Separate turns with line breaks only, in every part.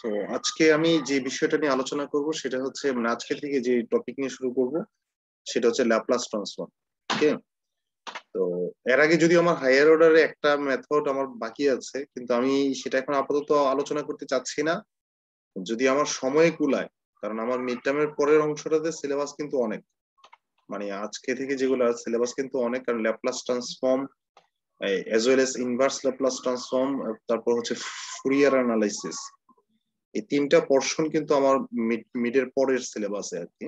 তো আজকে আমি যে বিষয়টা নিয়ে আলোচনা করব সেটা হচ্ছে আজকে থেকে যে টপিক নিয়ে শুরু করব সেটা হচ্ছে ল্যাপ্লাস ট্রান্সফর্ম। ওকে, তো এর আগে যদি আমার হায়ার অর্ডারে একটা মেথড আমার বাকি আছে, কিন্তু আমি সেটা এখন আপাতত আলোচনা করতে চাচ্ছি না, যদি আমার সময় কুলায়। কারণ আমার মিড টার্মের পরের অংশটাতে সিলেবাস কিন্তু অনেক, মানে আজকে থেকে যেগুলো সিলেবাস কিন্তু অনেক, কারণ Laplace transform as well as inverse Laplace transform, তারপর হচ্ছে ফুরিয়ার অ্যানালাইসিস, এই তিনটা পোর্শন কিন্তু আমার মিডের পরের সিলেবাসে আর কি।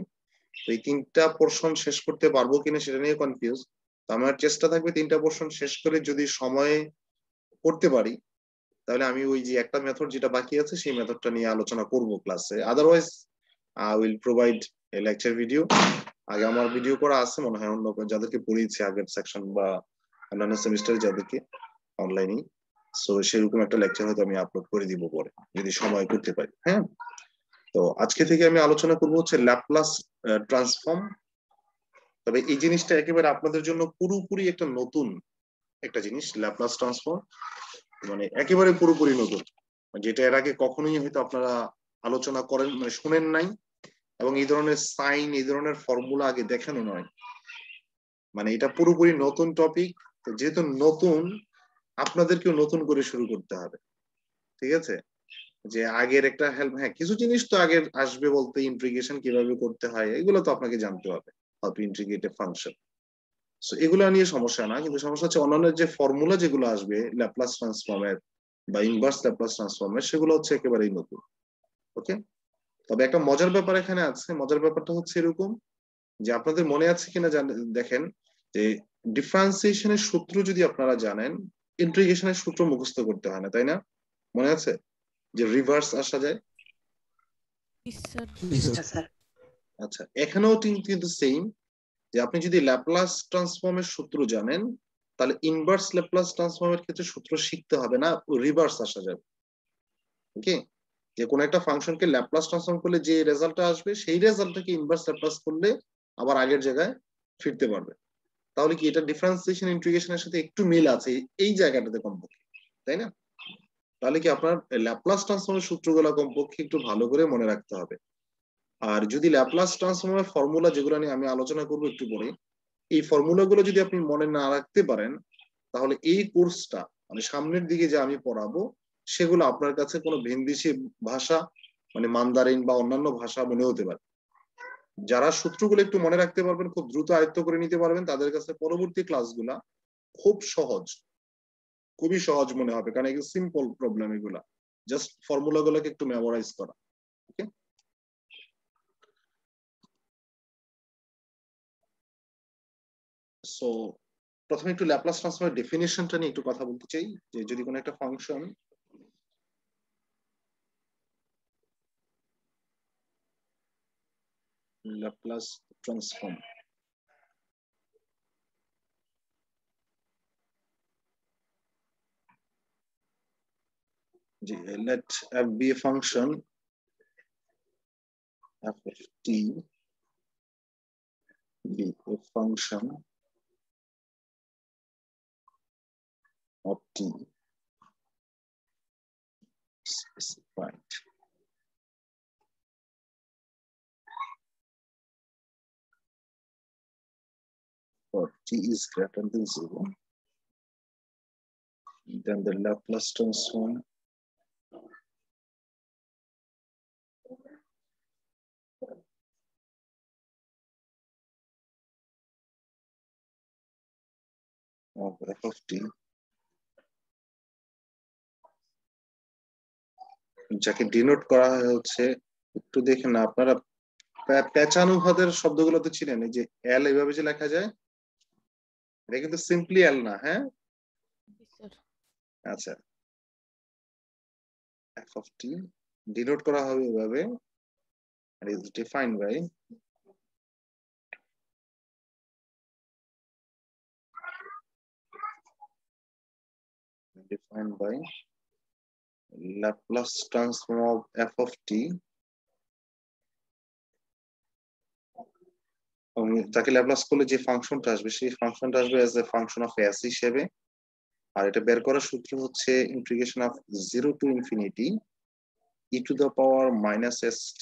তো এই তিনটা পোর্শন শেষ করতে পারবো কিনা সেটা নিয়ে কনফিউজ। তো আমার চেষ্টা থাকবে তিনটা পোর্শন শেষ করে যদি সময়ে করতে পারি, তাহলে আমি ওই যে একটা মেথড যেটা বাকি আছে সেই মেথডটা নিয়ে আলোচনা করব ক্লাসে। Otherwise I will provide a lecture video. আগে আমার ভিডিও করা আছে মনে হয়, অন্য যাদেরকে পড়িয়েছি আগের সেকশন বা অন্যান্য সেমিস্টারে যাদেরকে অনলাইনে, সো সেরকম একটা লেকচার হয়তো আমি আপলোড করে দিব পরে যদি সময় করতে পারি। হ্যাঁ, তো আজকে থেকে আমি আলোচনা করব হচ্ছে ল্যাপ্লাস ট্রান্সফর্ম। তবে এই জিনিসটা একেবারে আপনাদের জন্য পুরোপুরি একটা নতুন একটা জিনিস, ল্যাপ্লাস ট্রান্সফর্ম মানে একেবারে পুরোপুরি নতুন, যেটা এর আগে কখনোই হয়তো আপনারা আলোচনা করেন মানে শুনেন নাই, এবং এই ধরনের সাইন এই ধরনের ফর্মুলা আগে দেখানো নয়। মানে এটা পুরোপুরি নতুন টপিক। তো যেহেতু নতুন, আপনাদেরকেও নতুন করে শুরু করতে হবে। ঠিক আছে, যে আগের একটা হেল্প, হ্যাঁ কিছু জিনিস তো আগের আসবে, বলতে ইন্টিগ্রেশন কিভাবে করতে হয় এগুলো তো আপনাকে জানতে হবে, how to integrate A function. So এগুলো নিয়ে সমস্যা না, কিন্তু সমস্যা হচ্ছে অন্যান্য যে ফর্মুলা যেগুলো আসবে ল্যাপ্লাস ট্রান্সফর্মের বা ইনভার্স ল্যাপ্লাস ট্রান্সফর্মের, সেগুলো হচ্ছে একেবারেই নতুন। ওকে, তবে একটা মজার ব্যাপার এখানে আছে। মজার ব্যাপারটা হচ্ছে এরকম যে আপনাদের মনে আছে কিনা দেখেন, যে ডিফারেন্সিয়েশনের সূত্র যদি আপনারা জানেন, ইন্টিগ্রেশনের সূত্র মুখস্থ করতে হয় না, তাই না? মনে আছে যে রিভার্স আসা যায়? আচ্ছা, এখানেও কিন্তু সেম, যে আপনি যদি ল্যাপ্লাস ট্রান্সফর্মের সূত্র জানেন, তাহলে ইনভার্স ল্যাপ্লাস ট্রান্সফর্মের ক্ষেত্রে সূত্র শিখতে হবে না, রিভার্স আসা যাবে। ওকে, যে কোনো একটা ফাংশনকে ল্যাপ্লাস ট্রান্সফর্ম করলে যে রেজাল্টটা আসবে, সেই রেজাল্টটাকে ইনভার্স ল্যাপ্লাস করলে আবার আগের জায়গায় ফিরতে পারবে। তাহলে কি এটা ডিফারেন্সিয়েশন ইন্টিগ্রেশনের সাথে একটু মিল আছে এই জায়গাটাতে কমপক্ষে, তাই না? তাহলে কি আপনার ল্যাপ্লাস ট্রান্সফর্মের সূত্রগুলো কমপক্ষে একটু ভালো করে মনে রাখতে হবে। আর যদি ল্যাপ্লাস ট্রান্সফর্মের ফর্মুলা যেগুলো নিয়ে আমি আলোচনা করবো একটু পরে, এই ফর্মুলাগুলো যদি আপনি মনে না রাখতে পারেন, তাহলে এই কোর্সটা মানে সামনের দিকে যে আমি পড়াবো সেগুলো আপনার কাছে কোনো ভিনদেশি ভাষা মানে মান্দারিন বা অন্যান্য ভাষা মনে হতে পারে। যারা সূত্রগুলো একটু মনে রাখতে পারবেন, খুব দ্রুত আয়ত্ত করে নিতে পারবেন, তাদের কাছে পরবর্তী ক্লাসগুলা খুব সহজ, খুবই সহজ মনে হবে, কারণ এগুলো সিম্পল প্রবলেম, এগুলা জাস্ট ফর্মুলা গুলোকে একটু মেমোরাইজ করা। ওকে, সো প্রথমে একটু ল্যাপ্লাস ট্রান্সফর্মের ডেফিনিশনটা নিয়ে একটু কথা বলতে চাই। যে যদি কোনো একটা function Laplace transform, let f be a function f of t be a function of t specified for t is greater than 0, then the Laplace transform of f of t, যাকে ডিনোট করা হয় হচ্ছে, একটু দেখেন না আপনারা, পেঁচানুঘাতের শব্দগুলো তো ছিলেন, এই যে এল এইভাবে যে লেখা যায়, এটা কিন্তু সিম্পলি এল না। হ্যাঁ, আচ্ছা, f of t ডিনোট করা হবে এভাবে, and is defined by Laplace transform of f of t, যাকে ল্যাপ্লাস করলে যে ফাংশনটা আসবে সেই ফাংশনটা আসবে as a function of s হিসেবে। আর এটা বের করার সূত্র হচ্ছে integration of 0 to infinity e to the power minus st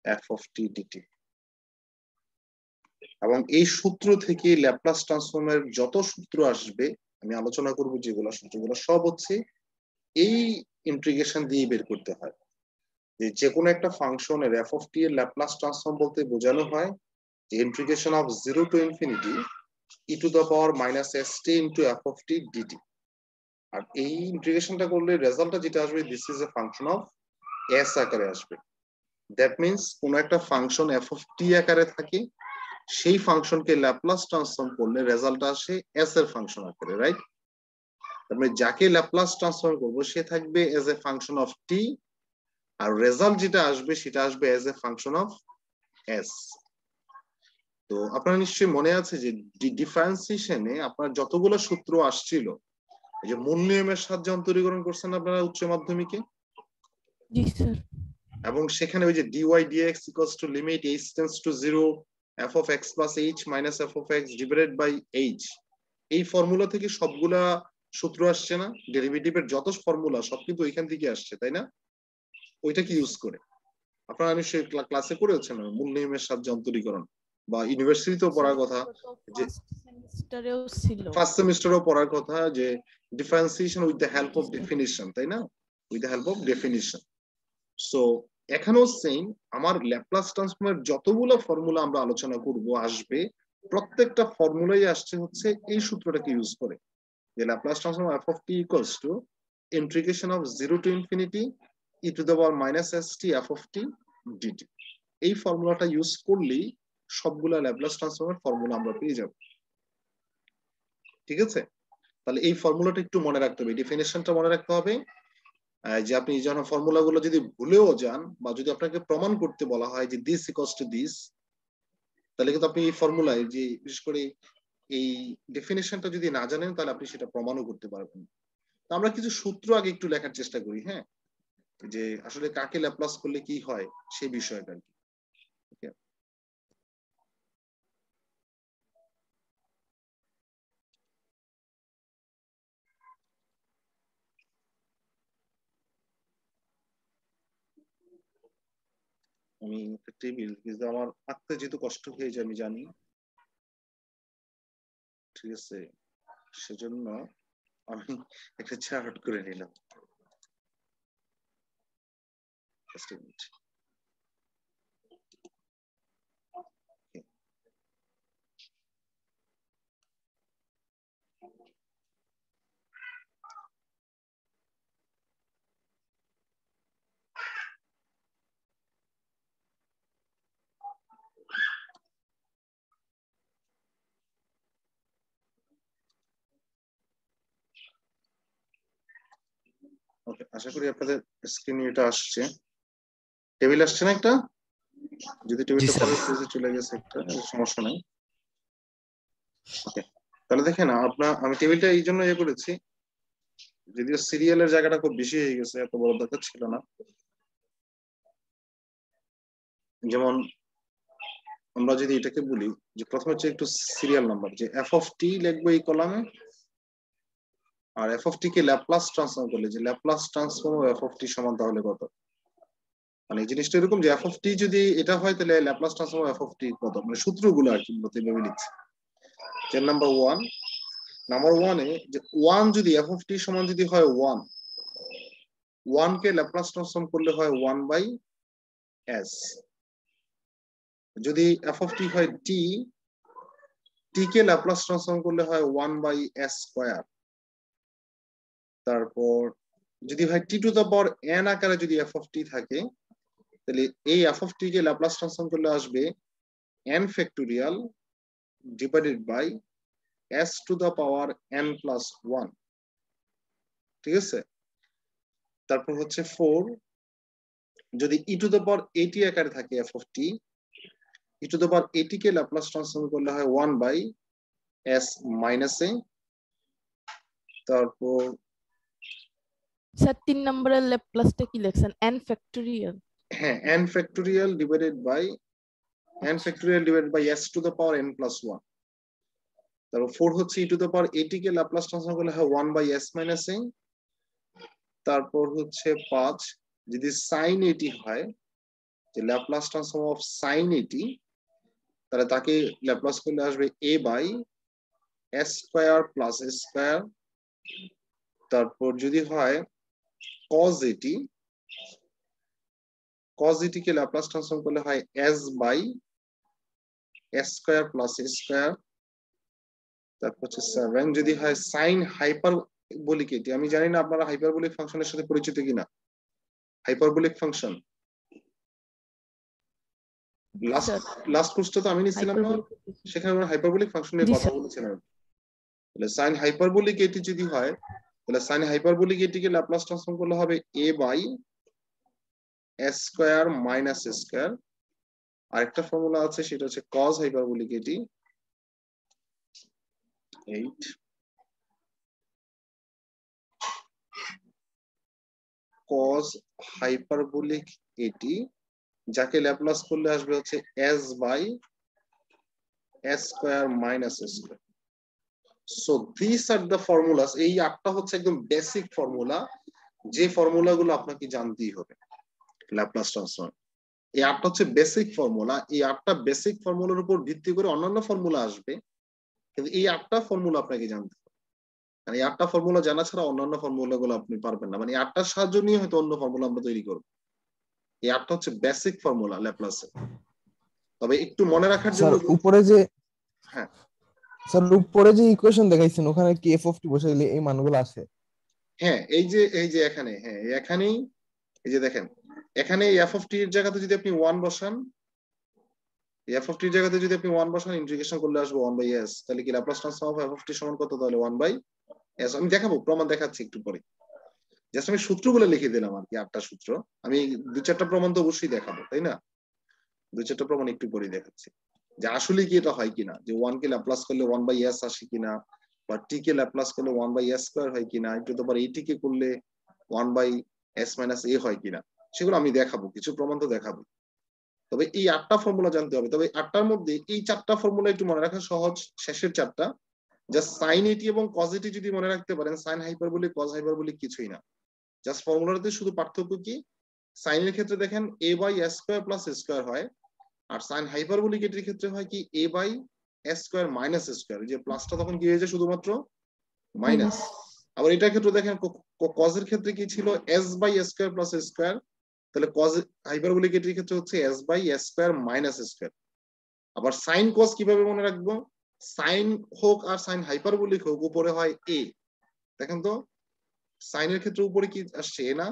f of t dt। এবং এই সূত্র থেকে ল্যাপ্লাস ট্রান্সফর্মের যত সূত্র আসবে আমি আলোচনা করব, যেগুলো সূত্রগুলো সব হচ্ছে এই ইন্টিগ্রেশন দিয়ে বের করতে হয়। যে কোনো একটা ফাংশনের এফ অফ টি এর ল্যাপ্লাস ট্রান্সফর্ম বলতে বোঝানো হয় যে integration of 0 to infinity e to the power minus st into f of t dt। আর এই ইন্টিগ্রেশনটা করলে রেজাল্টটা যেটা আসবে this is a function of s আকারে আসবে। দ্যাট মিন্স কোন একটা ফাংশন এফ অফ টি আকারে থাকে, সেই ফাংশনকে ল্যাপ্লাস ট্রান্সফর্ম করলে রেজাল্ট আসে s এর ফাংশন আকারে, রাইট? তার মানে যাকে ল্যাপ্লাস ট্রান্সফর্ম করব সে থাকবে as a function of t, আর রেজাল্ট যেটা আসবে সেটা আসবে as a function of s। তো আপনার নিশ্চয়ই মনে আছে যে ডিফারেন্সিয়েশনে আপনার যতগুলো সূত্র আসছিল, এই যে মূল নিয়মের সাহায্যে অন্তরীকরণ করছেন আপনারা উচ্চ মাধ্যমিকে,
জি স্যার।
এবং সেখানে ওই যে dy dx equals to limit h tends to 0 f of x plus h minus f of x divided by h, এই ফর্মুলা থেকে সবগুলা সূত্র আসছে না? ডেরিভেটিভের যত ফর্মুলা সব কিন্তু ওইখান থেকে আসছে, তাই না? ওইটা কি ইউজ করে আপনারা নিশ্চয়ই ক্লাসে করেছেন মূল নিয়মের সাহায্যে অন্তরীকরণ, বা ইউনিভার্সিটিতেও পড়ার কথা, যে
সেমিস্টারেও ছিল,
ফার্স্ট সেমিস্টারেও পড়ার কথা, যে differentiation with the help of definition, তাই না? With the help of definition. So এখানেও সেম, আমার ল্যাপ্লাস ট্রান্সফর্মের যতগুলো ফর্মুলা আমরা আলোচনা করব আসবে, প্রত্যেকটা ফর্মুলাই আসছে হচ্ছে এই সূত্রটাকে ইউজ করে, যে Laplace transform f of t equals to integration of 0 to infinity e to the power minus st f of t dt। এই ফর্মুলাটা ইউজ করলেই সবগুলা ল্যাপ্লাস ট্রান্সফর্মের ফর্মুলা আমরা পেয়ে যাব। ঠিক আছে? তাহলে এই ফর্মুলাটা একটু মনে রাখতে হবে, ডেফিনেশনটা মনে রাখতে হবে। যে আপনি যখন ফর্মুলাগুলো যদি ভুলেও যান, বা যদি আপনাকে প্রমাণ করতে বলা হয় যে দিস ইকুয়ালস টু দিস, তাহলে কিন্তু আপনি এই ফর্মুলায় যে বিশেষ করে এই ডেফিনেশনটা যদি না জানেন তাহলে আপনি সেটা প্রমাণও করতে পারবেন। তো আমরা কিছু সূত্র আগে একটু লেখার চেষ্টা করি, হ্যাঁ, যে আসলে কাকে ল্যাপ্লাস করলে কি হয় সেই বিষয়টা আর কি। আমি একটা টেবিল, কিন্তু আমার আঁকতে যেহেতু কষ্ট হয়ে যায় আমি জানি, ঠিক আছে, সেজন্য আমি একটা চার্ট করে নিলাম। ওকে, আশা করি আপনাদের স্ক্রিনে এটা আসছে, টেবিল আসছে না একটা? যদি টেবিলটা পরের পেজে চলে গেছে একটা সমস্যা নাই। ওকে, তাহলে দেখেন আমি টেবিলটা এই জন্য ইয়ে করেছি, যদিও সিরিয়ালের জায়গাটা খুব বেশি হয়ে গেছে, এত বড় দরকার ছিল না। যেমন আমরা যদি এটাকে বলি যে প্রথমে হচ্ছে একটু সিরিয়াল নাম্বার, যে এফ অফ টি লিখবো এই কলামে, আর এফ অফ টি কে ল্যাপ্লাস ট্রান্সফর্ম করলে যে ল্যাপ্লাস ট্রান্সফর্ম এফ অফ টি সমান তাহলে কত, মানে এই জিনিসটা এরকম যে এফ অফ টি যদি এটা হয় তাহলে ল্যাপ্লাস ট্রান্সফর্ম এফ অফ টি কত, মানে সূত্রগুলো আর কি মূলত এভাবে লিখছি। যে নাম্বার ওয়ানে যে ওয়ান যদি এফ অফ টি সমান যদি হয় ওয়ান কে ল্যাপ্লাস ট্রান্সফর্ম করলে হয় 1/s। যদি এফ অফ টি হয় টি কে ল্যাপ্লাস ট্রান্সফর্ম করলে হয় 1/s²। তারপর যদি হয় t to the power n আকারে যদি এফ অফ টি থাকে, তাহলে এই এফ অফ টি কে ল্যাপ্লাস ট্রান্সফর্ম করলে আসবে n factorial divided by s to the power n plus 1। ঠিক আছে? তারপর হচ্ছে 4, যদি ই টু দ্য পাওয়ার এটি আকারে থাকে F of T, e to the পাওয়ার এটি কে ল্যাপ্লাস ট্রান্সফর্ম করলে হয় 1/s-a। তারপর
স্যার 3 নম্বরের ল্যাপ্লাসটা কি লিখছেন? n factorial.
হ্যাঁ, n factorial divided by s to the power n plus 1। তারপর 4 হচ্ছে ই টু দ্য পাওয়ার এটি কে ল্যাপ্লাস ট্রান্সফর্ম করলে হয় 1/s-a। তারপর হচ্ছে 5 যদি sin 80 হয়, যে ল্যাপ্লাস ট্রান্সফর্ম অফ sin 80, তাহলে তাকে ল্যাপ্লাস করলে আসবে a by s square plus s square. তারপর যদি হয় cos 80, cos 80 কে ল্যাপ্লাস ট্রান্সফর্ম করলে হয় s by s square plus s square. তারপর হচ্ছে 7 যদি হয় sin হাইপারবোলিক 80, আমি জানি না আপনারা হাইপারবোলিক ফাংশনের সাথে পরিচিত কিনা। Hyperbolic function last
sir
last কোর্সটা তো আমি নিছিলাম না,
হাইপারবোলিক।
সেখানে আমরা হাইপারবোলিক ফাংশনের
জি
কথা
স্যার।
বলেছিলাম। তাহলে sin হাইপারবোলিক 80 যদি হয়, তাহলে sin হাইপারবোলিক 80 কে ল্যাপ্লাস ট্রান্সফর্ম করলে হবে a by s square minus s square. আরেকটা ফর্মুলা আছে, সেটা হচ্ছে cos হাইপারবোলিক 80, 8 cos হাইপারবোলিক 80, যাকে ল্যাপ্লাস করলে আসবে হচ্ছে s by s square minus s square. So this are the formulas. এই 8টা হচ্ছে একদম বেসিক ফর্মুলা, যে ফর্মুলাগুলো আপনাকে জানতেই হবে ল্যাপ্লাস ট্রান্সফর্ম। এই 8টা হচ্ছে বেসিক ফর্মুলা। এই 8টা বেসিক ফর্মুলার উপর ভিত্তি করে অন্যান্য ফর্মুলা আসবে, কিন্তু এই 8টা ফর্মুলা আপনাকে জানতে হবে। মানে এই 8টা ফর্মুলা জানা ছাড়া অন্যান্য ফর্মুলা গুলো আপনি পারবেন না। মানে এই 8টার সাহায্য নিয়ে হয়তো অন্য ফর্মুলা আমরা তৈরি করবো। এই 8টা হচ্ছে বেসিক ফর্মুলা ল্যাপ্লাসের। তবে একটু মনে রাখার জন্য,
স্যার উপরে যে
হ্যাঁ
স্যার উপরে যে ইকুয়েশন দেখাইছেন ওখানে কি এফ অফ টি বসে দিলে এই মানগুলো আসে?
হ্যাঁ এই যে এখানে, হ্যাঁ এখানেই, এই যে দেখেন এখানে এফ অফ টি এর জায়গাতে যদি আপনি 1 বসান, এফ অফ টি এর জায়গাতে যদি আপনি 1 বসান, ইন্টিগ্রেশন করলে আসবে 1 বাই s। তাহলে কি Laplace transform of f of টি সমান কত? তাহলে 1 বাই s। আমি দেখাবো, প্রমাণ দেখাচ্ছি একটু পরে। জাস্ট আমি সূত্রগুলো লিখে দিলাম আর কি, 8টা সূত্র। আমি 2-4টা প্রমাণ তো অবশ্যই দেখাবো, তাই না? 2-4টা প্রমাণ একটু পরে দেখাচ্ছি যে আসলে কি এটা হয় কিনা, যে 1 কে ল্যাপ্লাস করলে 1 বাই s আসে কিনা, বা t কে ল্যাপ্লাস করলে 1 বাই s স্কয়ার হয় কিনা, একটু তো পরে at কে করলে 1 বাই s মাইনাস a হয় কিনা, সেগুলো আমি দেখাবো, কিছু প্রমাণ তো দেখাবো। তবে এই 8টা ফর্মুলা জানতে হবে। তবে 8টার মধ্যে এই 4টা ফর্মুলা একটু মনে রাখা সহজ, শেষের 4টা জাস্ট sin 80 এবং cos 80 যদি মনে রাখতে পারেন, sin হাইপারবোলিক cos হাইপারবোলিক কিছুই না। জাস্ট ফর্মুলাতে শুধু পার্থক্য কি, সাইন এর ক্ষেত্রে দেখেন a by s square plus s square হয়, আর sin হাইপারবোলিক এর ক্ষেত্রে হয় কি a by s square minus s square. যে প্লাসটা তখন কি হয়ে যায় শুধুমাত্র মাইনাস।
মাইনাস।
আবার এটার ক্ষেত্রে দেখেন cos এর ক্ষেত্রে কি ছিল s by s square plus s square, তাহলে cos হাইপারবোলিক এর ক্ষেত্রে হচ্ছে s by s square minus s square. আবার sin cos কিভাবে মনে রাখবো, সাইন হোক আর সাইন হাইপারবোলিক হোক, উপরে হয় a। দেখেন তো সাইনের ক্ষেত্রে উপরে কি আসছে, a না?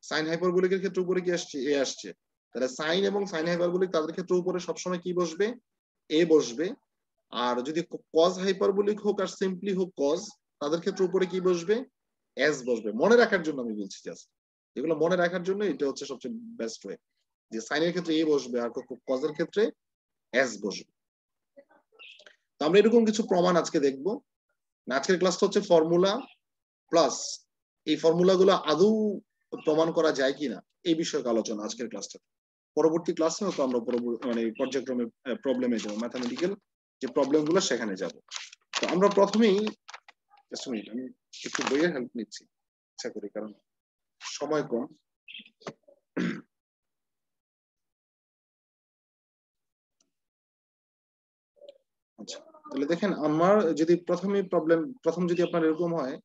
সাইন হাইপারবোলিকের ক্ষেত্রে উপরে কি আসছে, a আসছে। তাহলে সাইন এবং সাইন হাইপারবোলিক তাদের ক্ষেত্রে উপরে সবসময় কি বসবে, a বসবে। আর যদি কজ হাইপারবোলিক হোক আর সিম্পলি হোক কজ, তাদের ক্ষেত্রে উপরে কি বসবে, s বসবে। মনে রাখার জন্য আমি বলছি, জাস্ট এগুলো মনে রাখার জন্য এটা হচ্ছে সবচেয়ে বেস্ট ওয়ে, যে সাইনের ক্ষেত্রে a বসবে আর কজের ক্ষেত্রে s বসবে। তো আমরা এরকম কিছু প্রমাণ আজকে দেখবো। আজকের ক্লাসটা হচ্ছে ফর্মুলা প্লাস এই ফর্মুলাগুলো আদৌ প্রমাণ করা যায় কিনা এই বিষয়ে আলোচনা আজকের ক্লাসটা। পরবর্তী ক্লাসে হয়তো আমরা মানে পর্যায়ক্রমে প্রবলেমে যাবো, ম্যাথামেটিক্যাল যে প্রবলেম গুলো সেখানে যাব। তো আমরা প্রথমেই আমি একটু বইয়ের হেল্প নিচ্ছি ইচ্ছা করি, কারণ সময় কম। আচ্ছা, তাহলে দেখেন আমার যদি প্রথম যদি আপনার এরকম হয়,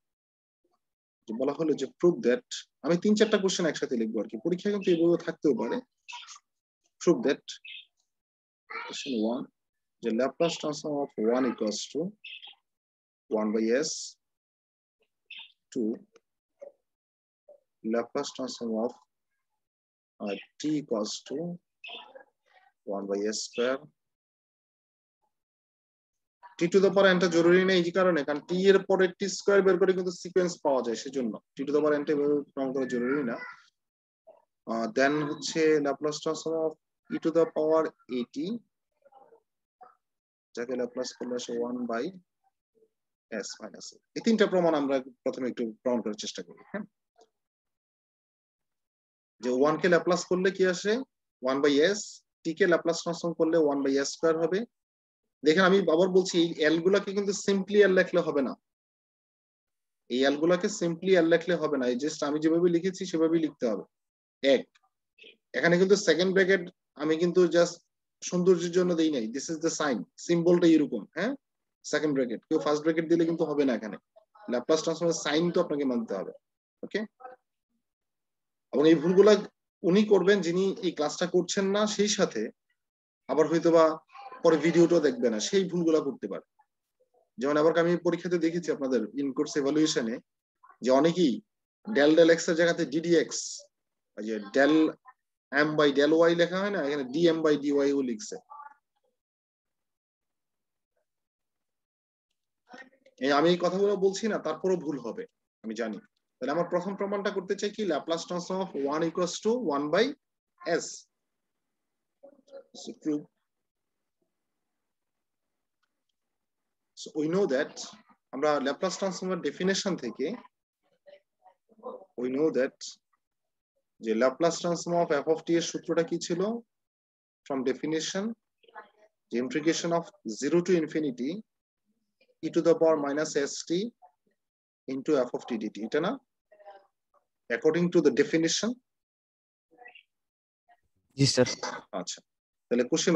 বলা হলো যে প্রুভ দ্যাট, আমি 3-4টা কোশ্চেন একসাথে লিখবো আর কি, পরীক্ষা কিন্তু এভাবে থাকতেও পারে। প্রুভ দ্যাট কোশ্চেন 1, যে Laplace transform of 1 equals to 1 by s, 2 Laplace transform of t equals to 1 by s square. t to the power n টা জরুরি নেই এই কারণে, কারণ t এর পরে t স্কয়ার বের করে কিন্তু সিকোয়েন্স পাওয়া যায়, সেজন্য t to the power n টা প্রমাণ করা জরুরি না। দেন হচ্ছে Laplace transform of e to the power at, যাকে ল্যাপ্লাস করলে আসে 1 বাই s মাইনাস। এই 3টা প্রমাণ আমরা প্রথমে একটু প্রমাণ করার চেষ্টা করি। হ্যাঁ, যে 1 কে ল্যাপ্লাস করলে কি আসে 1 বাই s, t কে ল্যাপ্লাস ট্রান্সফর্ম করলে 1 বাই s স্কয়ার হবে। দেখেন আমি আবার বলছি, এই এল গুলাকে কিন্তু সিম্পলি এল লিখলে হবে না, এই এল গুলাকে সিম্পলি এল লিখলে হবে না, এই জাস্ট আমি যেভাবে লিখেছি সেভাবেই লিখতে হবে। এক, এখানে কিন্তু সেকেন্ড ব্র্যাকেট আমি কিন্তু জাস্ট সৌন্দর্যের জন্য দেই নাই, দিস ইজ দ্য সাইন, সিম্বলটা এরকম। হ্যাঁ, সেকেন্ড ব্র্যাকেট, কেউ ফার্স্ট ব্র্যাকেট দিলে কিন্তু হবে না, এখানে ল্যাপ্লাস ট্রান্সফর্মের সাইন তো আপনাকে মানতে হবে। ওকে, এবং এই ভুলগুলা উনি করবেন যিনি এই ক্লাসটা করছেন না, সেই সাথে আবার হয়তোবা পরে ভিডিওটাও দেখবে না, সেই ভুলগুলা করতে পারে। যেমন আবার আমি পরীক্ষাতে দেখেছি আপনাদের ইন কোর্স এভালুয়েশনে যে অনেকেই ডেল ডেল এক্স এর জায়গাতে ডিডিএক্স, যে del m by del y লেখা হয় না, এখানে ডিএম বাই ডিওয়াই ও লিখছে। আমি এই কথাগুলো বলছি না, তারপরও ভুল হবে আমি জানি। তাহলে আমার প্রথম প্রমাণটা করতে চাই কি, Laplace transform of 1 equals to 1 by s। So we know that আমরা ল্যাপ্লাস ট্রান্সফর্মের ডেফিনেশন থেকে we know that যে Laplace transform of f of t এর সূত্রটা কি ছিল, from definition the integration of 0 to infinity e to the power minus st into f of t dt, এটা না, according to the definition।
G sir.
আচ্ছা, তাহলে question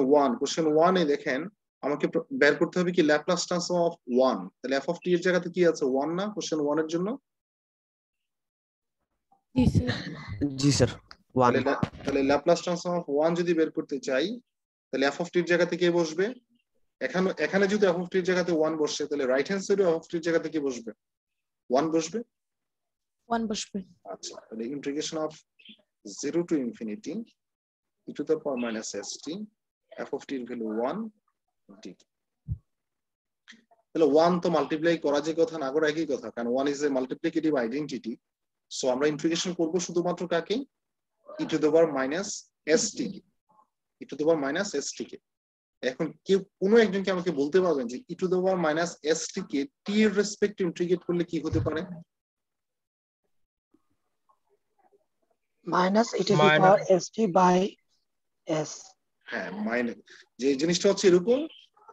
1 এ দেখেন আমাকে বের করতে হবে কি ল্যাপ্লাস ট্রান্সফর্ম অফ 1, তাহলে f of t এর জায়গাতে কি আছে 1 না, কোশ্চেন 1 এর জন্য।
জি স্যার।
জি স্যার 1।
তাহলে ল্যাপ্লাস ট্রান্সফর্ম অফ 1 যদি বের করতে চাই, তাহলে f of t এর জায়গাতে কে বসবে, এখানে যদি f of t এর জায়গাতে 1 বসে, তাহলে রাইট হ্যান্ড সাইডে f of t এর জায়গাতে কে বসবে, 1 বসবে।
1 বসবে।
আচ্ছা, তাহলে integration of 0 to infinity e to the power minus st f of t এর ভ্যালু 1 dt। তাহলে 1 তো মাল্টিপ্লাই করা যে কথা না করা একই কথা, কারণ 1 is a multiplicative identity. So আমরা ইন্টিগ্রেশন করব শুধুমাত্র কাকে, e to the power minus st K, e to the power minus st কে। এখন কেউ কোনো একজনকে আমাকে বলতে পারবেন যে e to the power minus st K t এর রেসপেক্টে ইন্টিগ্রেট করলে কি হতে পারে?
minus e to the power st by s।
হ্যাঁ, মাইনাস, যে জিনিসটা হচ্ছে এরকম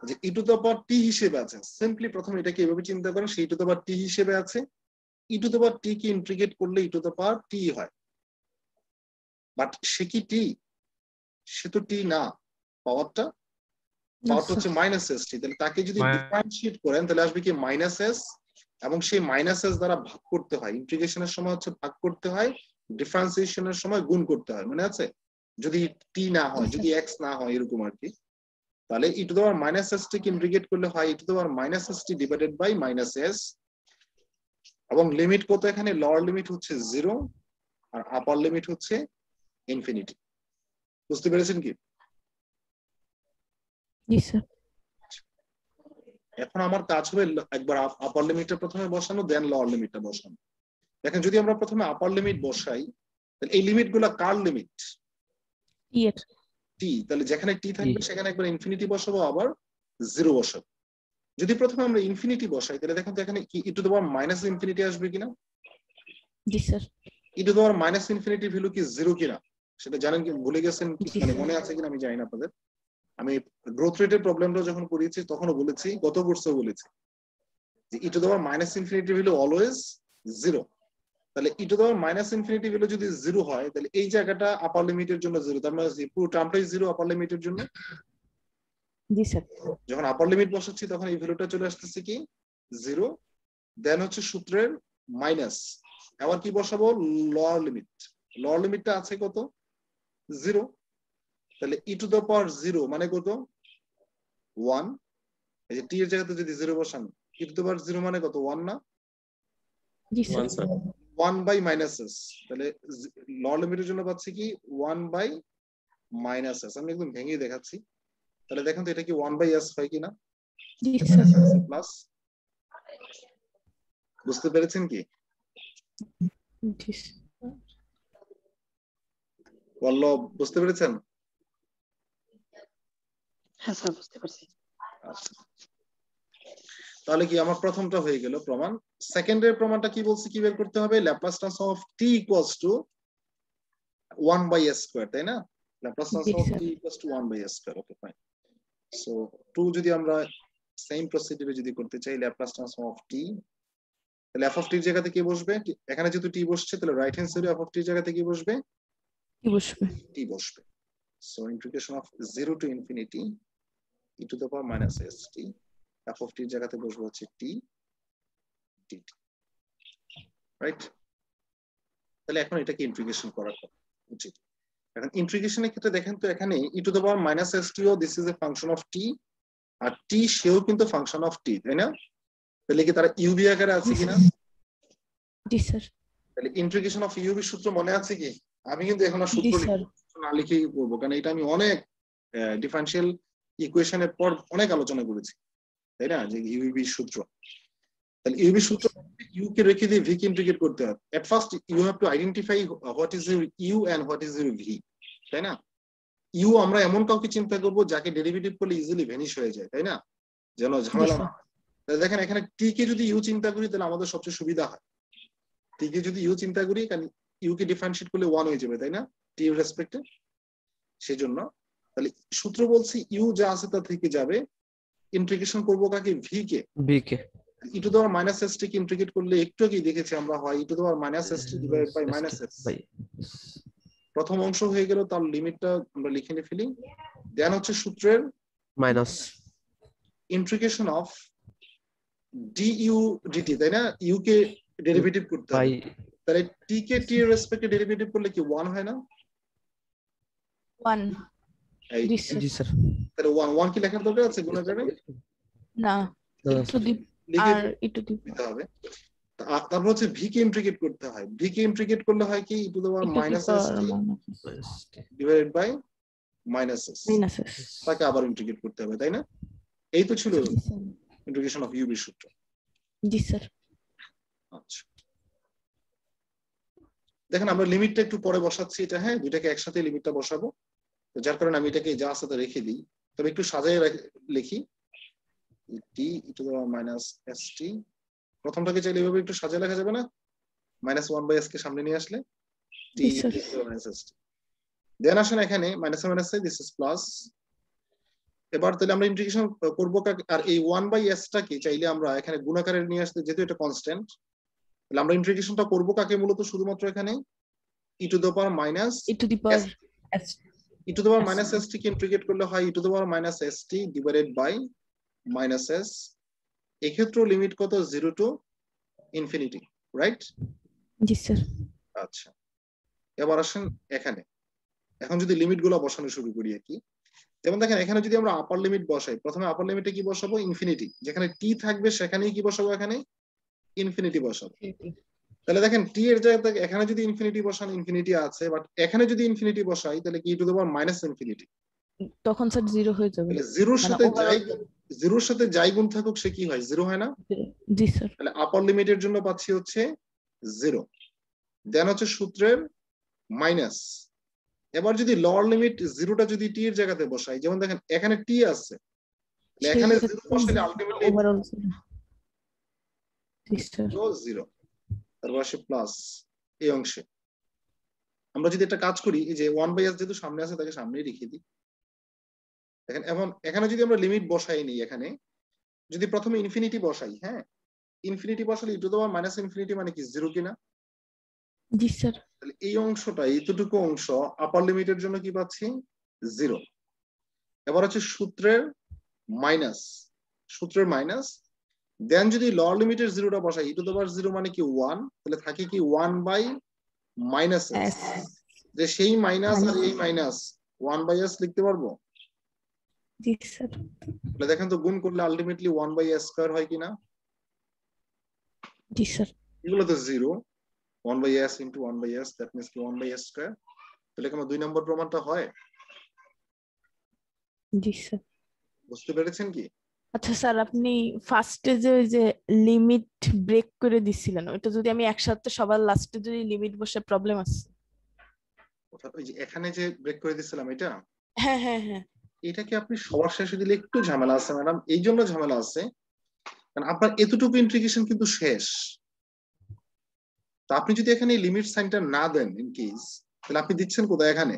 যে e to the power t হিসেবে আছে, সিম্পলি প্রথমে এটাকে এভাবে চিন্তা করেন, সেই e to the power t হিসেবে আছে, e to the power t K integrate করলে e to the power t হয়। বাট সে কি t? সে তো t না, পাওয়ারটা হচ্ছে মাইনাস এস টি। তাহলে তাকে যদি ডিফারেন্সিয়েট করেন তাহলে আসবে কি মাইনাস এস, এবং সেই মাইনাস এস দ্বারা ভাগ করতে হয়, ইন্টিগ্রেশনের সময় হচ্ছে ভাগ করতে হয়, ডিফারেন্সিয়েশনের সময় গুণ করতে হয়, মনে আছে? যদি টি না হয়, যদি এক্স না হয়, এরকম আর কি। তাহলে e to the power minus s t কে ইন্টিগ্রেট করলে হয় e to the power minus s t divided by minus s, এবং লিমিট কত, এখানে লোয়ার লিমিট হচ্ছে 0 আর আপার লিমিট হচ্ছে ইনফিনিটি। বুঝতে পেরেছেন কি?
জি স্যার।
এখন আমার কাজ হবে একবার আপার লিমিটটা প্রথমে বসানো, দেন লোয়ার লিমিটটা বসানো। দেখেন যদি আমরা প্রথমে আপার লিমিট বসাই, তাহলে এই লিমিটগুলো কার লিমিট?
টি এর।
টি, তাহলে যেখানে টি থাকবে সেখানে একবার ইনফিনিটি বসাবো, আবার 0 বসাবো। যদি প্রথমে আমরা ইনফিনিটি বসাই তাহলে দেখেন তো এখানে কি e to the power minus infinity আসবে কিনা?
জি sir.
E to the power minus infinity value কি 0 কিনা সেটা জানেন কি, ভুলে গেছেন মানে মনে আছে কিনা আমি জানি না আপনাদের। আমি গ্রোথ রেটের প্রবলেমটা যখন করিয়েছি তখনও বলেছি, গত কোর্সেও বলেছি যে e to the power minus infinity value always 0। তাহলে e to the power minus infinity value যদি 0 হয় তাহলে এই জায়গাটা আপার লিমিটের জন্য 0, তার মানে পুরো টার্মটাই 0 আপার লিমিটের জন্য।
জি স্যার।
যখন আপার লিমিট বসাচ্ছি তখন এই ভ্যালুটা চলে আসতেছে কি 0, দেন হচ্ছে সূত্রের মাইনাস, আবার কি বসাবো লোয়ার লিমিট, লোয়ার লিমিটটা আছে কত 0, তাহলে ই টু দ্য পাওয়ার 0 মানে কত 1, এই যে টি এর জায়গাতে যদি 0 বসান ই টু দ্য পাওয়ার 0 মানে কত 1 না?
জি স্যার।
1 বাই মাইনাস এস, তাহলে লোয়ার লিমিটের জন্য পাচ্ছি কি 1 বাই মাইনাস এস। আমি একদম ভেঙে দেখাচ্ছি, তাহলে দেখেন তো এটা কি 1 বাই এস হয় কিনা?
জি স্যার।
প্লাস, বুঝতে পেরেছেন কি?
জি স্যার।
পল্লব বুঝতে পেরেছেন?
হ্যাঁ স্যার বুঝতে পারছি।
আচ্ছা, তাহলে কি আমার প্রথমটা হয়ে গেল প্রমাণ। সেকেন্ডের প্রমাণটা কি বলছে, কি বের করতে হবে? Laplace transform of t equals to 1 by s square, তাই না? Laplace transform of t equals to 1 by s square. Okay fine. So 2 যদি আমরা সেম প্রসিডিউরে যদি করতে চাই, ল্যাপ্লাস ট্রান্সফর্ম অফ টি তাহলে এফ অফ টির জায়গাতে কি বসবে? এখানে যেহেতু টি বসছে তাহলে রাইট হ্যান্ড সাইডে এফ অফ টির জায়গাতে কি বসবে?
কি বসবে?
টি বসবে। So integration of 0 to infinity e to the power minus s T, F of টির জায়গাতে বসবে হচ্ছে টি ডিটি, রাইট? তাহলে এখন এটাকে ইন্টিগ্রেশন করা উচিত। এখন ইন্টিগ্রেশনের ক্ষেত্রে দেখেন তো এখানে e to the power minus s t ও this is a function of t, আর টি সেও কিন্তু ফাংশন অফ টি, তাই না? তাহলে কি তারা ইউবি আকারে আছে কিনা?
জি স্যার।
তাহলে ইন্টিগ্রেশন অফ ইউবি সূত্র মনে আছে কি? আমি কিন্তু এখন আর
জি
সূত্র
স্যার।
না লিখেই বলবো, কারণ এটা আমি অনেক ডিফারেনশিয়াল ইকুয়েশনের পর অনেক আলোচনা করেছি, তাই না? যে ইউবি সূত্র, তাহলে ইউবি সূত্র ইউ কে রেখে দিয়ে ভি কে ইন্টিগ্রেট করতে হয়। At first you have to identify what is your u and what is your v, তাই না? ইউ আমরা এমন কাউকে চিন্তা করবো যাকে ডেরিভেটিভ করলে ইজিলি ভ্যানিশ হয়ে যায়, তাই না? যেন ঝামেলা না হয়। তাহলে দেখেন এখানে টি কে যদি ইউ চিন্তা করি তাহলে আমাদের সবচেয়ে সুবিধা হয়। টি কে যদি ইউ চিন্তা করি, কারণ ইউ কে ডিফারেন্সিয়েট করলে 1 হয়ে যাবে, তাই না? টি এর রেসপেক্টে। সেজন্য তাহলে সূত্র বলছি ইউ যা আছে তা থেকে যাবে, ইন্টিগ্রেশন করবো কাকে? ভি কে।
বি কে
e to the power minus s t কে ইন্টিগ্রেট করলে একটু আগেই দেখেছি আমরা হয় e to the power minus s t divided by minus s. প্রথম অংশ হয়ে গেল, তার লিমিটটা আমরা লিখে নিয়ে ফেলি। দেন হচ্ছে সূত্রের
minus
integration of d u d t, তাই না? ইউ কে ডেরিভেটিভ করতে
বাই
হবে, তাহলে টি কে টি এর রেসপেক্টে ডেরিভেটিভ করলে কি 1 হয় না?
1।
এই
জি স্যার।
জি স্যার।
তাহলে 1 কি লেখার দরকার আছে গুণাকারে?
না,
লিখে
আর একটু
দিতে হবে। তারপর হচ্ছে ভি কে ইন্টিগ্রেট করতে হয়। ভি কে ইন্টিগ্রেট করলে হয় কি? E to the power minus s t divided by minus s, তাকে আবার ইন্টিগ্রেট করতে হবে, তাই না? এই তো ছিল ইন্টিগ্রেশন অফ ইউবি সূত্র।
জি স্যার।
আচ্ছা, দেখেন আমরা লিমিটটা একটু পরে বসাচ্ছি, এটা হ্যাঁ দুইটাকে একসাথে লিমিটটা বসাবো, তো যার কারণে আমি এটাকে যা আছে তা রেখে দিই। তবে একটু সাজায় লিখি, t e to the power minus s t, প্রথমটাকে চাইলে এভাবে একটু সাজায় লেখা যাবে না? মাইনাস 1 বাই এস কে সামনে নিয়ে আসলে t e to the power minus s t. Then আসেন এখানে minus minus this is plus. এবার তাহলে আমরা ইন্টিগ্রেশন করব কাকে? আর এই 1 বাই এস টাকে চাইলে আমরা এখানে গুণাকারে নিয়ে আসতে, যেহেতু এটা কনস্ট্যান্ট, তাহলে আমরা ইন্টিগ্রেশনটা করব কাকে? মূলত শুধুমাত্র এখানে e to the power minus
e to the power s,
e to the power minus s t কে ইন্টিগ্রেট করলে হয় e to the power minus s t divided by minus s. এই ক্ষেত্রে লিমিট কত? 0 টু ইনফিনিটি, রাইট?
জি sir.
আচ্ছা, এবার আসেন এখানে, এখন যদি লিমিট গুলো বসানো শুরু করি আর কি, যেমন দেখেন এখানে যদি আমরা আপার লিমিট বসাই, প্রথমে আপার লিমিটে কি বসাবো? ইনফিনিটি। যেখানে টি থাকবে সেখানেই কি বসাবো? এখানে ইনফিনিটি বসাবো। তাহলে দেখেন টি এর জায়গায় এখানে যদি ইনফিনিটি বসান, ইনফিনিটি আছে, বাট এখানে যদি ইনফিনিটি বসাই তাহলে কি two the power minus infinity,
তখন স্যার 0 হয়ে যাবে।
তাহলে জিরোর সাথে যাই গুণ থাকুক সে কি হয়? 0 হয় না?
জি স্যার।
তাহলে আপার লিমিটের জন্য পাচ্ছি হচ্ছে 0। দেন হচ্ছে সূত্রের মাইনাস। এবার যদি লোয়ার লিমিট 0টা যদি টি এর জায়গাতে বসাই, যেমন দেখেন এখানে টি আছে, এখানে 0 বসালে আলটিমেটলি
ওভারঅল
0, তারপর আসে প্লাস এই অংশে। আমরা যদি একটা কাজ করি, এই যে 1 বাই এস যেহেতু সামনে আছে তাকে সামনেই রেখে দিই। দেখেন এখন এখানে যদি আমরা লিমিট বসাই নিই, এখানে যদি প্রথমে ইনফিনিটি বসাই, হ্যাঁ ইনফিনিটি বসালে e to the power minus infinity মানে কি 0 কিনা?
জি স্যার।
তাহলে এই অংশটা, এইটুকু অংশ আপার লিমিটের জন্য কি পাচ্ছি? 0। এবার হচ্ছে সূত্রের মাইনাস, সূত্রের মাইনাস। দেন যদি লোয়ার লিমিটের 0টা বসাই, ই টু দ্য পাওয়ার 0 মানে কি 1, তাহলে থাকে কি 1 বাই মাইনাস এস, যে সেই মাইনাস আর এই মাইনাস 1 বাই এস লিখতে পারবো?
জি স্যার।
তাহলে দেখেন তো গুণ করলে আলটিমেটলি 1 বাই এস স্কয়ার হয় কিনা?
জি স্যার।
এগুলো তো 0, 1 by s into 1 by s, that means কি 1 বাই এস স্কয়ার। তাহলে কি আমার 2 নম্বর প্রমাণটা হয়?
জি স্যার।
বুঝতে পেরেছেন কি?
আচ্ছা স্যার, আপনি ফার্স্টে যে ওই যে লিমিট ব্রেক করে দিছিলেন, ওটা যদি আমি একসাথে সবার লাস্টে যদি লিমিট বসে প্রবলেম আছে?
ওই যে এখানে যে ব্রেক করে দিছিলাম এটা,
হ্যাঁ হ্যাঁ হ্যাঁ,
এটাকে আপনি সবার শেষে দিলে একটু ঝামেলা আছে ম্যাডাম। এই জন্য ঝামেলা আছে কারণ আপনার এতটুকু ইন্টিগ্রেশন কিন্তু শেষ। তা আপনি যদি এখানে লিমিট সাইনটা না দেন ইন কেস, তাহলে আপনি দিচ্ছেন কোথায়? এখানে।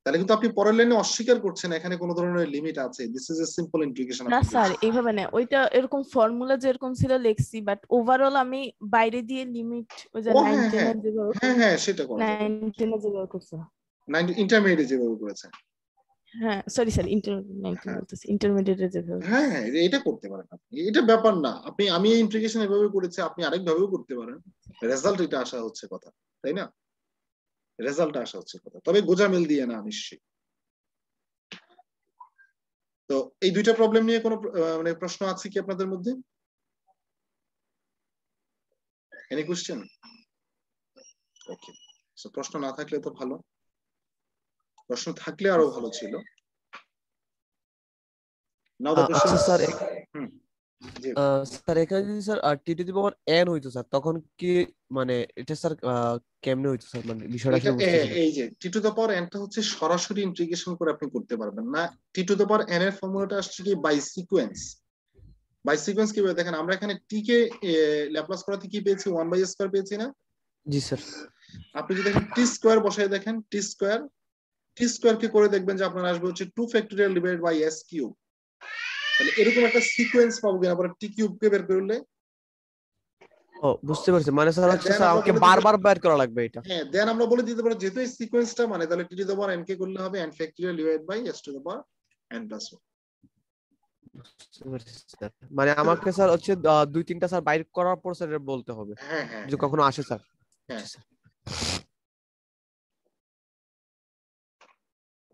তাহলে কিন্তু আপনি পরের লাইনে অস্বীকার করছেন এখানে কোনো ধরনের লিমিট আছে। This is a simple integration.
না স্যার এইভাবে না, ওইটা এরকম ফর্মুলা যেরকম ছিল লিখছি, বাট ওভারঅল আমি বাইরে দিয়ে লিমিট ওই যে
ও হ্যাঁ
19
হ্যাঁ
এর যেভাবে
হ্যাঁ সেটা করা যাবে।
19 এর যেভাবে করছে।
90 ইন্টারমিডিয়েট যেভাবে করেছে,
হ্যাঁ সরি স্যার, 19
হ্যাঁ
বলতেছি, ইন্টারমিডিয়েটের যেভাবে।
হ্যাঁ এটা করতে পারেন আপনি, এটা ব্যাপার না। আমি এই ইন্টিগ্রেশন এভাবে করেছি, আপনি আরেক ভাবেও করতে পারেন। রেজাল্ট এটা আসা হচ্ছে কথা, তাই না? রেজাল্ট আসা হচ্ছে কথা, তবে গোজামিল দিয়ে না নিশ্চয়ই। তো এই দুইটা প্রবলেম নিয়ে কোনো মানে প্রশ্ন আছে কি আপনাদের মধ্যে? Any question? ওকে, সো প্রশ্ন না থাকলে তো ভালো, প্রশ্ন থাকলে আরো ভালো ছিল। নাও দ্য কোশ্চেন।
আচ্ছা স্যার,
জি
স্যার এখানে যদি sir T two the power N হইতো স্যার, তখন কি মানে এটা স্যার কেমনে হইতো স্যার, মানে বিষয়টা
এটা
আসলে বুঝতেছি না।
এই যে টি টু দ্য পাওয়ার n টা হচ্ছে সরাসরি ইন্টিগ্রেশন করে আপনি করতে পারবেন না। টি টু দ্য পাওয়ার n এর ফর্মুলাটা আসছে কি বাই সিকোয়েন্স। বাই সিকোয়েন্স কিভাবে দেখেন, আমরা এখানে t কে ল্যাপ্লাস করাতে কি পেয়েছি, 1/স্কয়ার পেয়েছি না?
জি স্যার।
আপনি যদি দেখেন টি স্কয়ার বসায় দেখেন, টি স্কয়ার কে করে দেখবেন যে আপনার আসবে হচ্ছে 2 factorial divided by s cube. তাহলে এরকম একটা সিকোয়েন্স পাবো কিনা পরে টি কিউব কে বের করলে।
ও বুঝতে পারছি, মানে স্যার হচ্ছে
Then
স্যার
আমরা
আমাকে
বলে দিতে-
বারবার বের করা লাগবে এটা।
হ্যাঁ দেন আমরা বলে দিতে পারি যেহেতু এই সিকোয়েন্সটা মানে, তাহলে t to the power n কে করলে হবে n factorial divided by s to the power n plus 1।
বুঝতে পারছি স্যার, মানে আমাকে স্যার হচ্ছে 2-3টা স্যার বাইর করার পর স্যার বলতে হবে
হ্যাঁ হ্যাঁ
যদি কখনো আসে স্যার।
হ্যাঁ।
জি sir.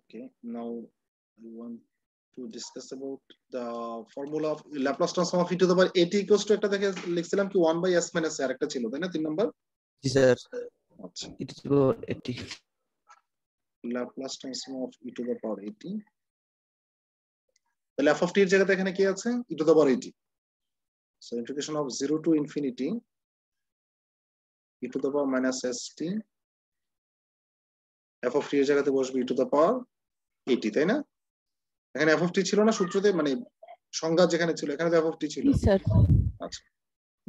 Okay, now we want to discuss about the formula of Laplace transform of e to the power at equals to একটা দেখে লিখছিলাম কি 1/s minus আর একটা ছিল তাই না 3 নাম্বার।
জি স্যার,
আচ্ছা,
এটা তো এটি
Laplace transform of e to the power at, তাহলে f of t এর জায়গাতে এখানে কি আছে, e to the power at। So integration of 0 to infinity e to the power minus st, f of t এর জায়গাতে বসবে e to the power at, তাই না? এখানে f of t ছিল না সূত্রতে, মানে সংজ্ঞা যেখানে ছিল এখানে তো f of t ছিল।
জি স্যার।
আচ্ছা,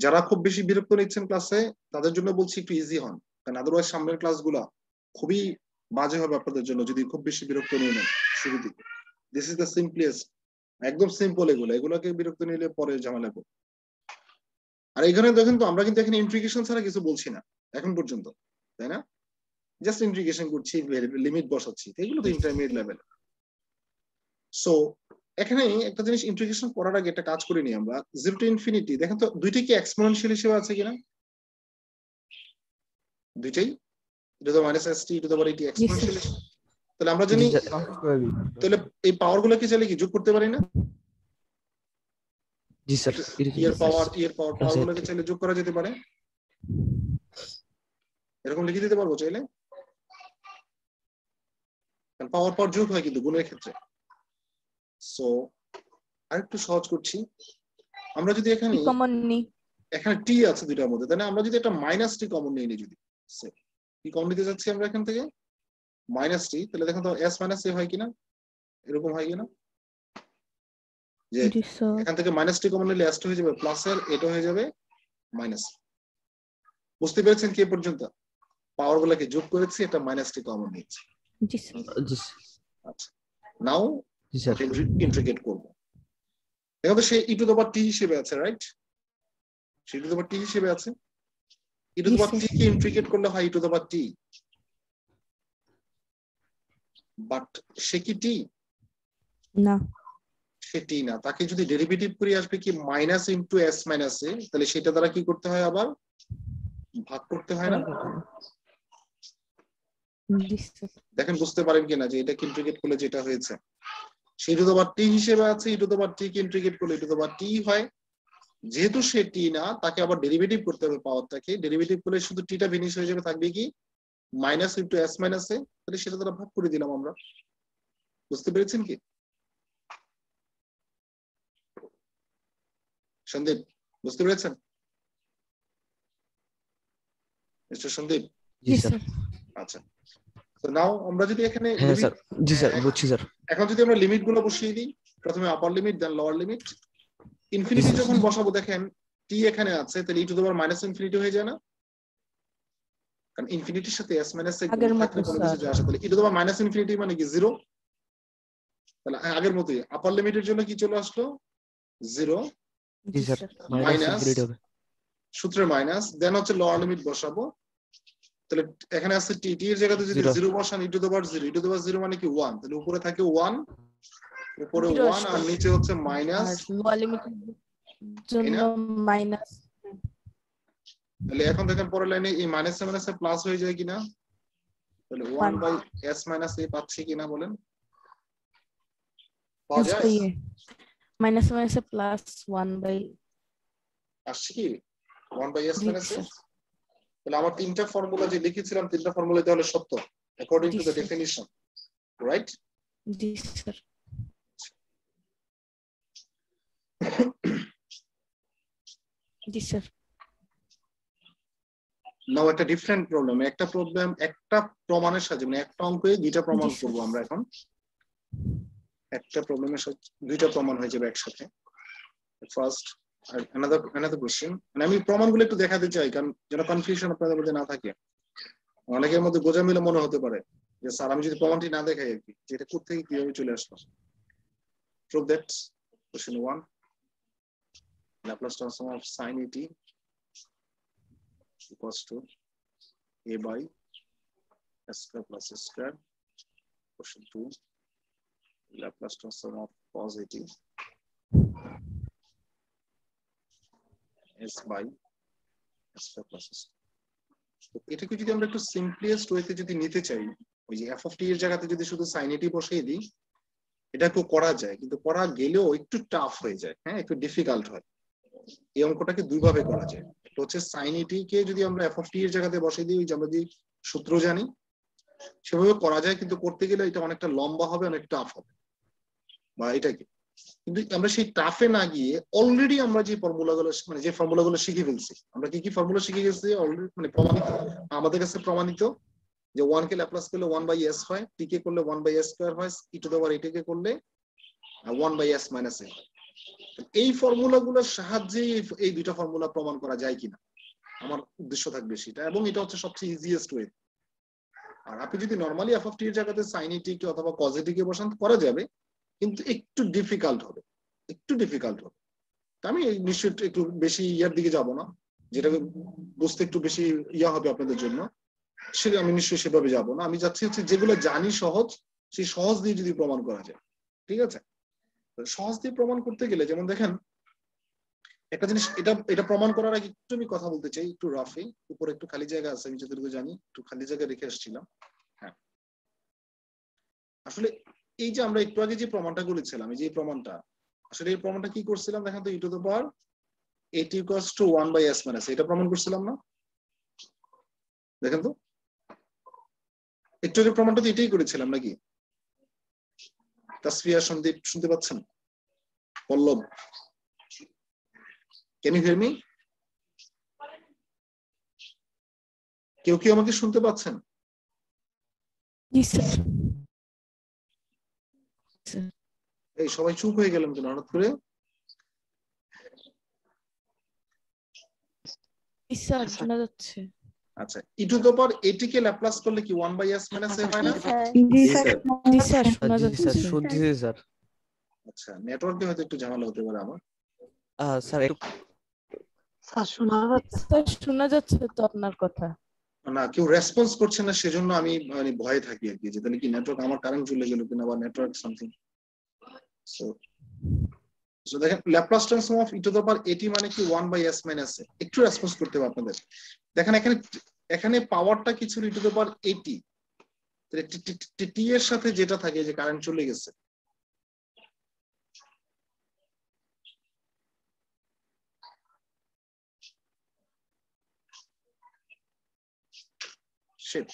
যারা খুব বেশি বিরক্ত নিচ্ছেন ক্লাসে তাদের জন্য বলছি একটু ইজি হন, কারণ আদারওয়াইজ সামনের ক্লাসগুলো খুবই বাজে হবে আপনাদের জন্য যদি খুব বেশি বিরক্ত নিয়ে নেন শুরুতে। দিস ইজ দ্য সিম্পলেস্ট, একদম সিম্পল এগুলোকে বিরক্ত নিলে পরে ঝামেলা হবে। আর এখানে দেখেন তো আমরা কিন্তু এখানে ইন্টিগ্রেশন ছাড়া কিছু বলছি না এখন পর্যন্ত, তাই না? জাস্ট ইন্টিগ্রেশন করছি, লিমিট বসাচ্ছি, এগুলো তো ইন্টারমিডিয়েট লেভেল। সো এখানে একটা জিনিস ইন্টিগ্রেশন করার আগে একটা কাজ করে নিই আমরা, 0 টু ইনফিনিটি দেখেন তো দুইটা কি এক্সপোনেনশিয়াল হিসেবে আছে কিনা, দুইটাই e to the minus st e to the power at exponential. তাহলে আমরা জানি, তাহলে এই পাওয়ার গুলো কি চাইলে কি যোগ করতে পারি না?
জি স্যার,
এর পাওয়ার গুলোকে চাইলে যোগ করা যেতে পারে, এরকম লিখে দিতে পারবো চাইলে, কারণ পাওয়ার যোগ হয় কিন্তু গুণের ক্ষেত্রে। সো আরেকটু সহজ করছি, আমরা যদি এখানে
কমন নি,
এখানে টি আছে দুইটার মধ্যে, তাই না? আমরা যদি একটা মাইনাস টি কমন নিয়ে নিই, যদি কি কমন নিতে যাচ্ছি আমরা এখান থেকে মাইনাস টি, তাহলে দেখেন তো এস মাইনাস এ হয় কিনা, এরকম হয় কিনা যে
জি স্যার।
এখান থেকে মাইনাস টি কমন নিলে এস হয়ে যাবে প্লাস এর, এটা হয়ে যাবে মাইনাস। বুঝতে পেরেছেন কি এ পর্যন্ত? পাওয়ার গুলোকে যোগ করেছি, এটা মাইনাস টি কমন নিয়েছি।
জি স্যার।
জি
আচ্ছা, নাও
স্যার।
ইন্টিগ্রেট করব। দেখো তো সে e to the power t হিসেবে আছে, রাইট? সে e to the power t হিসেবে আছে। E to the power t কে ইন্টিগ্রেট করলে হয় e to the power t, but সে কি টি?
না,
সে টি না। তাকে যদি ডেরিভেটিভ করে আসবে কি মাইনাস ইনটু এস মাইনাস এ, তাহলে সেটা দ্বারা কি করতে হয়, আবার ভাগ করতে হয় না?
জি স্যার।
দেখেন বুঝতে পারেন কিনা যে এটা ইন্টিগ্রেট করলে যেটা হয়েছে, সে e to the power t হিসেবে আছে, e to the power t কে ইন্টিগ্রেট করলে ই টু দ্য পাওয়ার টি হয়। যেহেতু সে টি না, তাকে আবার ডেরিভেটিভ করতে হবে পাওয়ারটাকে, ডেরিভেটিভ করলে শুধু টিটা ফিনিশ হয়ে যাবে, থাকবে কি মাইনাস ইনটু এস মাইনাস এ, তাহলে সেটা দ্বারা ভাগ করে দিলাম আমরা। বুঝতে পেরেছেন কি সন্দীপ? বুঝতে পেরেছেন মিস্টার সন্দীপ?
জি স্যার।
আচ্ছা, তো নাও আমরা যদি এখানে
হ্যাঁ স্যার, জি স্যার বুঝছি স্যার।
এখন যদি আমরা লিমিট গুলো বসিয়ে দিই, প্রথমে upper limit then lower limit, infinity যখন বসাবো দেখেন টি এখানে আছে, তাহলে e to the power minus infinity হয়ে যায় না? কারণ ইনফিনিটির সাথে s মাইনাস এ
আগের
গুণ
মতো
থাকলে কোনো কিছু
স্যার
যায় আসে, তাহলে e to the power minus infinity মানে কি 0, তাহলে আগের মতোই আপার লিমিটের জন্য কি চলে আসলো 0
জি
জি
sir
sir
minus
minus
infinity হবে।
সূত্রের মাইনাস দেন হচ্ছে লোয়ার লিমিট বসাবো, তাহলে এখানে আছে টি টি এর জায়গাতে যদি
0
0 বসান e to the power 0, e to the power 0 মানে কি 1, তাহলে উপরে থাকে 1, উপরে
0
1 আর নিচে হচ্ছে মাইনাস,
আর লোয়ার লিমিটের
তাই
জন্য
না?
মাইনাস।
তাহলে এখন দেখেন পরের লাইনে এই মাইনাসে মাইনাসে প্লাস হয়ে যায় কিনা, তাহলে 1 বাই s মাইনাস a পাচ্ছি কিনা বলেন, পাওয়া যায়?
মাইনাস মাইনাসে প্লাস 1 বাই
আসছে কি 1 বাই s
জি
মাইনাস a?
স্যার
তাহলে আমার তিনটা ফর্মুলা যে লিখেছিলাম তিনটা ফর্মুলা তাহলে সত্য অ্যাকর্ডিং
জি
to the
sir
definition, right?
জি স্যার জি স্যার
নাও একটা ডিফারেন্ট প্রবলেম, একটা প্রবলেম একটা প্রমাণের সাহায্যে মানে একটা অঙ্কে দুইটা প্রমাণ
জি, স্যার।
করব আমরা এখন, একটা প্রবলেমের সাথে দুইটা প্রমাণ হয়ে যাবে একসাথে। ফার্স্ট another কোশ্চেন, মানে আমি প্রমাণগুলো একটু দেখাতে চাই কারণ যেন কনফিউশন আপনাদের মধ্যে না থাকে। অনেকের মধ্যে গোজামিল মনে হতে পারে যে স্যার আমি যদি প্রমাণটি না দেখাই আর কি, যেটা কোথা থেকে কিভাবে চলে আসলো। Prove that question 1, Laplace transform of sin et equals to a by s square plus s square. Question 2, Laplace transform of cos et s by s square plus s. তো এটাকে যদি আমরা একটু সিম্পলিয়েস্ট ওয়েতে যদি নিতে চাই, ওই যে f of t এর জায়গাতে যদি শুধু sin et বসিয়ে দিই, এটা কেউ করা যায় কিন্তু করা গেলেও একটু টাফ হয়ে যায়, হ্যাঁ একটু ডিফিকাল্ট হয়। এই অঙ্কটাকে দুইভাবে করা যায়, একটা হচ্ছে sin et কে যদি আমরা f of t এর জায়গাতে বসিয়ে দিই, যে আমরা যদি সূত্র জানি সেভাবে করা যায়, কিন্তু করতে গেলে এটা অনেকটা লম্বা হবে, অনেক টাফ হবে, বা এটাকে কিন্তু আমরা সেই টাফে না গিয়ে অলরেডি আমরা যে ফর্মুলাগুলো মানে যে ফর্মুলাগুলো শিখে ফেলছি, আমরা কি কি ফর্মুলা শিখে গেছি অলরেডি, মানে প্রমাণিত আমাদের কাছে প্রমাণিত যে 1 কে ল্যাপ্লাস করলে 1 বাই s হয়, t কে করলে 1 বাই s স্কয়ার হয়, e to the power a কে করলে 1 বাই s মাইনাস a। এই ফর্মুলাগুলোর সাহায্যে এই দুইটা ফর্মুলা প্রমাণ করা যায় কিনা আমার উদ্দেশ্য থাকবে সেটা, এবং এটা হচ্ছে সবচেয়ে ইজিয়েস্ট ওয়ে। আর আপনি যদি নরমালি f of t এর জায়গাতে sin et কে অথবা cos et কে বসান করা যাবে, কিন্তু একটু ডিফিকাল্ট হবে, একটু ডিফিকাল্ট হবে। আমি নিশ্চয়ই একটু বেশি ইয়ার দিকে যাব না, যেটা বুঝতে একটু বেশি ইয়া হবে আপনাদের জন্য, সেটা আমি নিশ্চয়ই সেভাবে যাব না। আমি যাচ্ছি হচ্ছে যেগুলো জানি সহজ, সেই সহজ দিয়ে যদি প্রমাণ করা যায়, ঠিক আছে? সহজ দিয়ে প্রমাণ করতে গেলে যেমন দেখেন একটা জিনিস, এটা প্রমাণ করার আগে একটু আমি কথা বলতে চাই, একটু রাফি, উপরে একটু খালি জায়গা আছে, আমি যতটুকু জানি একটু খালি জায়গা রেখে আসছিলাম। হ্যাঁ, আসলে এই যে আমরা একটু আগে যে প্রমাণটা করেছিলাম, এই যে প্রমাণটা, আসলে এই প্রমাণটা কি করছিলাম দেখেন তো, e to the power at equals to 1 by s minus, এটা প্রমাণ করছিলাম না? দেখেন তো একটু আগে প্রমাণটা তো এটাই করেছিলাম নাকি? তাসফিয়া, সন্দীপ শুনতে পাচ্ছেন? পল্লব, ক্যান ইউ হিয়ার মি? কেউ কি আমাকে শুনতে পাচ্ছেন?
জি স্যার
এই সবাই চুপ হয়ে গেলেন কেন হঠাৎ করে?
জি স্যার শোনা যাচ্ছে।
আচ্ছা, e to the power at কে ল্যাপ্লাস করলে কি 1 by s minus a হয় না?
জি
জি
স্যার
স্যার।
জি স্যার শোনা
জি স্যার
যাচ্ছে।
শুনতেছি স্যার।
আচ্ছা, নেটওয়ার্কে হয়তো একটু ঝামেলা হতে পারে আমার।
স্যার একটু
স্যার শোনা যাচ্ছে।
স্যার শোনা যাচ্ছে তো আপনার কথা।
না, কেউ রেসপন্স করছে না, সেজন্য আমি মানে ভয়ে থাকি আর কি, যে তাহলে কি নেটওয়ার্ক, আমার কারেন্ট চলে গেল কিনা, বা নেটওয়ার্ক সামথিং। সো দেখেন Laplace transform of E to the power at মানে কি 1 বাই s মাইনাস a, একটু রেসপন্স করতে হবে আপনাদের। দেখেন এখানে এখানে পাওয়ারটা কি ছিল, ই টু দ্য পাওয়ার at, তাহলে t এর সাথে যেটা থাকে যে কারেন্ট চলে গেছে, শিট।